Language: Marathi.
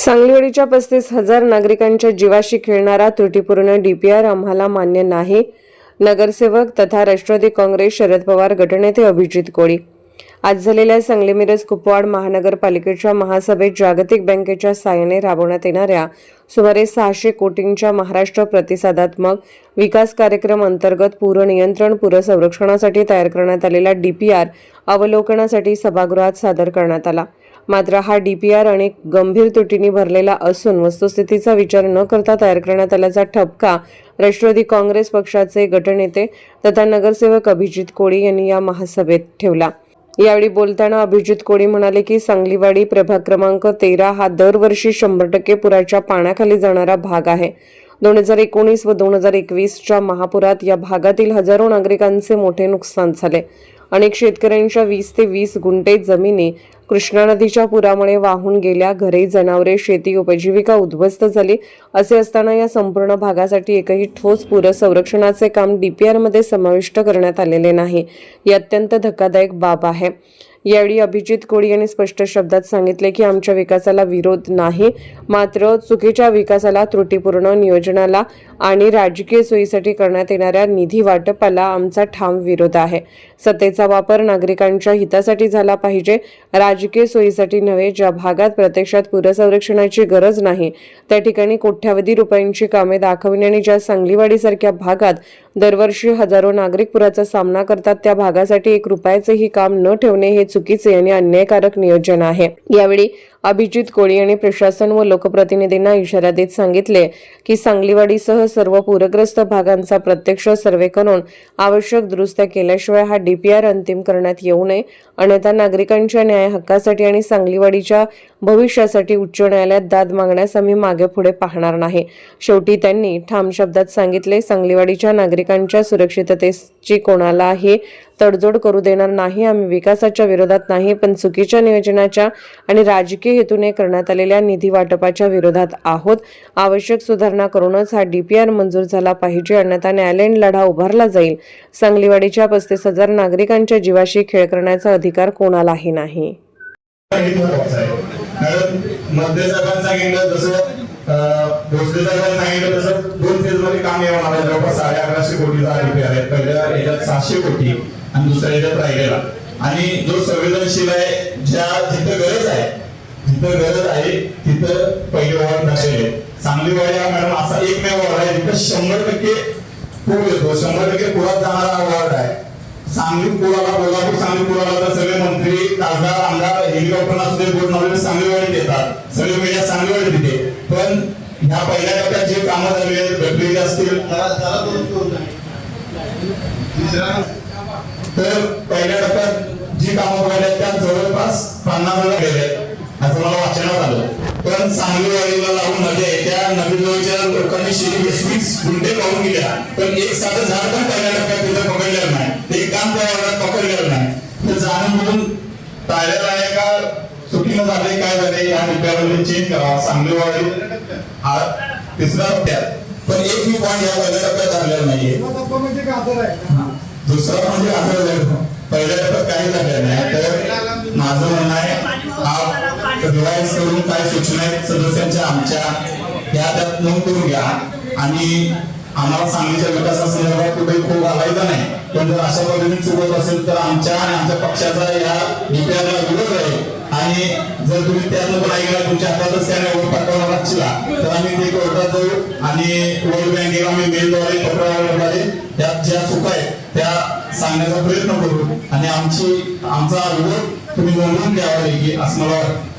सांगलीवाडीच्या 35,000 नागरिकांच्या जीवाशी खेळणारा त्रुटीपूर्ण डीपीआर आम्हाला मान्य नाही. नगरसेवक तथा राष्ट्रवादी काँग्रेस शरद पवार गटनेते अभिजित कोळी. आज झालेल्या सांगली मिरज कुपवाड महानगरपालिकेच्या महासभेत जागतिक बँकेच्या साहाय्याने राबवण्यात येणाऱ्या सुमारे 600 कोटींच्या महाराष्ट्र प्रतिसादात्मक विकास कार्यक्रम अंतर्गत पूर नियंत्रण पूर संरक्षणासाठी तयार करण्यात आलेला डीपीआर अवलोकनासाठी सभागृहात सादर करण्यात आला. मात्र हा डीपीआर अनेक गंभीर त्रुटींनी भरलेला असून वस्तुस्थितीचा विचार न करता तयार करण्यात आल्याचा ठपका राष्ट्रवादी काँग्रेस पक्षाचे गटनेते तथा नगरसेवक अभिजित कोळी यांनी या महासभेत ठेवला. यावेळी बोलताना अभिजित कोळी म्हणाले की सांगलीवाडी प्रभाग क्रमांक 13 हा दरवर्षी 100% पुराच्या पाण्याखाली जाणारा भाग आहे. 2019 व 2021च्या महापुरात या भागातील हजारो नागरिकांचे मोठे नुकसान झाले. अनेक शेतकऱ्यांच्या 20 ते 20 गुंठे जमिनी कृष्णा नदीच्या पुरामुळे वाहून गेल्या. घरे, जनावरे, शेती, उपजीविका उद्ध्वस्त झाली. असे असताना या संपूर्ण भागासाठी एकही ठोस पूर संरक्षणाचे काम डीपीआर मध्ये समाविष्ट करण्यात आलेले नाही. ही अत्यंत धक्कादायक बाब आहे. यावेळी अभिजित कोळी यांनी स्पष्ट शब्दात सांगितले की आमच्या विकासाला विरोध नाही, मात्र चुकीच्या विकासाला, त्रुटीपूर्ण नियोजनाला आणि राजकीय सोयीसाठी करण्यात येणाऱ्या निधी वाटपाला आमचा ठाम विरोध आहे. सत्तेचा वापर नागरिकांच्या हितासाठी झाला पाहिजे, राजकीय सोयीसाठी नव्हे. ज्या भागात प्रत्यक्षात पूरसंरक्षणाची गरज नाही त्या ठिकाणी कोट्यावधी रुपयांची कामे दाखविणे आणि ज्या सांगलीवाडीसारख्या भागात दरवर्षी हजारो नागरिक पुराचा सामना करतात त्या भागासाठी 1 रुपयाचेही काम न ठेवणे हे चुकीचे आणि अन्यायकारक नियोजन आहे. यावेळी अभिजित कोळी यांनी प्रशासन व लोकप्रतिनिधींना इशारा देत सांगितले की सांगलीवाडीसह सर्व पूरग्रस्त भागांचा प्रत्यक्ष सर्वे करून आवश्यक दुरुस्त्या केल्याशिवाय हा डीपीआर अंतिम करण्यात येऊ नये. अन्यथा नागरिकांच्या न्याय हक्कासाठी आणि सांगलीवाडीच्या भविष्यासाठी उच्च न्यायालयात दाद मागण्यास आम्ही मागे पुढे पाहणार नाही. शेवटी त्यांनी ठाम शब्दात सांगितले, सांगलीवाडीच्या नागरिकांच्या सुरक्षिततेची कोणालाही तडजोड करू देणार नाही. आम्ही विकासाच्या विरोधात नाही, पण चुकीच्या नियोजनाच्या आणि राजकीय हेतूने करण्यात आलेल्या निधी वाटपाच्या विरोधात आहोत. आवश्यक सुधारणा करूनच हा डीपीआर मंजूर झाला पाहिजे, अन्यथा न्यायालयीन लढा उभारला जाईल. सांगलीवाडीच्या 35,000 नागरिकांच्या जीवाशी खेळ करण्याचा अधिकार कोणालाही नाही. भोसले साहेबांनी सांगितलं तसं 2 फेजमध्ये काम येणार आहे. जवळपास 1150 कोटीचा डीपीआर आहे. पहिल्या याच्यात 600 कोटी आणि दुसऱ्या याच्यात राहिलेला. आणि जो संवेदनशील आहे, जिथं गरज आहे तिथं पहिले वॉर्ड टाकलेले. सांगलीवाडी हा मॅडम असा एकमेव वॉर्ड आहे जिथं 100% पूर येतो. 100% पुरात जाणारा वॉर्ड आहे. सांगली पुराला, कोल्हापूर सांगली पुराला तर सगळे मंत्री, खासदार, आमदार हेलिकॉप्टरना सुद्धा बोट लावलेले सांगलीवाडीत येतात. सगळे मीडिया सांगलीवाडीत येते. पण ह्या पहिल्या टप्प्यात जे कामं झाले, गटरी असतील तर पहिल्या टप्प्यात जी कामं झाली त्यात जवळपास 50,000 गेले असं मला वाचनात आलं. पण सांगलीवाडीला लावून नद्या त्या नदीजवळच्या लोकांनी 20 गुंठे पाहून गेल्या, पण एक साधं झाड पण पहिल्या टप्प्यात तिथं पकडलेलं नाही. ते काम त्या वर्गात पकडलेलं नाही. तर जाणून म्हणून टाळलेलं आहे का चुकीनं झाले, काय झाले, या डीपीआरमध्ये चेंज करा. सांगलीवाडी हा 3रा टप्प्यात, पण एकही पॉईंट या पहिल्या टप्प्यात झालेला नाहीये. दुसरा म्हणजे आदर पहिल्या टप्प्यात काही झालेलं नाही. तर माझं म्हणणं आहे, हा रिवाइज करून काय सूचना आहेत सदस्यांच्या आमच्या त्यात नोंद करून घ्या. आणि आम्हाला सांगलीच्या विकासासंदर्भात कुठेही खूप घालायचा नाही, पण जर अशा पद्धतीने चुकत असेल तर आमच्या आणि आमच्या पक्षाचा या डीपीआरला विरोध आहे. आणि जर तुम्ही त्यातलं पण ऐकलं, तुमच्या हातातच त्याने ओढ पाठवणार लागला तर आम्ही ते कोर्टात जाऊ आणि वर्ल्ड बँकेला आम्ही मेलद्वारे, पत्राद्वारे त्यात ज्या चुका आहेत त्या सांगण्याचा प्रयत्न करू. आणि आमचा विरोध तुम्ही नोंदवून घ्यावा की असं मला वाटतं.